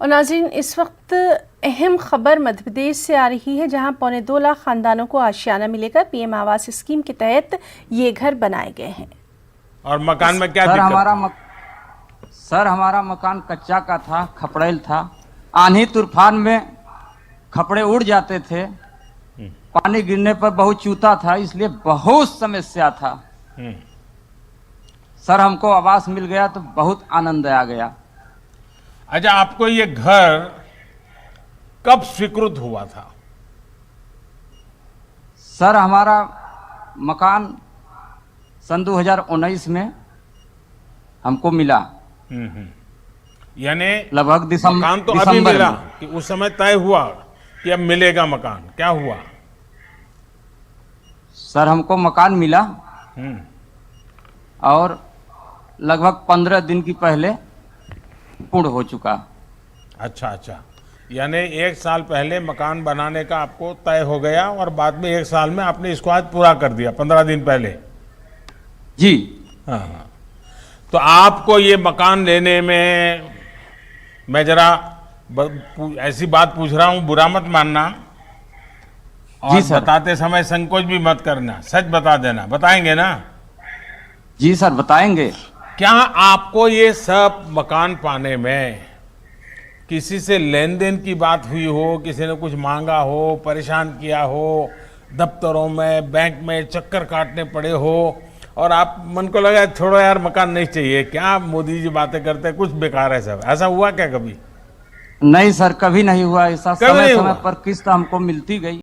और नाज़रीन, इस वक्त अहम खबर मध्य प्रदेश से आ रही है, जहां 2.25 लाख खानदानों को आशियाना मिलेगा। पीएम आवास स्कीम के तहत ये घर बनाए गए हैं। और मकान में क्या दिक्कत? सर हमारा मकान कच्चा का था, खपड़ेल था। आंधी तूफान में खपड़े उड़ जाते थे, पानी गिरने पर बहुत चूता था, इसलिए बहुत समस्या था। सर हमको आवास मिल गया तो बहुत आनंद आ गया। अच्छा, आपको ये घर कब स्वीकृत हुआ था? सर हमारा मकान सन 2019 में हमको मिला। यानी लगभग मकान तो अभी मिला कि उस समय तय हुआ कि अब मिलेगा मकान? क्या हुआ? सर हमको मकान मिला और लगभग 15 दिन की पहले पूर्ण हो चुका। अच्छा अच्छा, यानी 1 साल पहले मकान बनाने का आपको तय हो गया और बाद में 1 साल में आपने इसको आज पूरा कर दिया, 15 दिन पहले। जी हाँ हाँ। तो आपको ये मकान लेने में, मैं ऐसी बात पूछ रहा हूँ, बुरा मत मानना, और जी सर। बताते समय संकोच भी मत करना, सच बता देना। बताएंगे ना? जी सर बताएंगे। क्या आपको ये सब मकान पाने में किसी से लेन देन की बात हुई हो, किसी ने कुछ मांगा हो, परेशान किया हो, दफ्तरों में, बैंक में चक्कर काटने पड़े हो, और आप मन को लगा छोड़ो यार मकान नहीं चाहिए, क्या मोदी जी बातें करते हैं, कुछ बेकार है सब? ऐसा हुआ क्या कभी? नहीं सर, कभी नहीं हुआ ऐसा। कभी समय नहीं समय हुआ? पर किस्त हमको मिलती गई।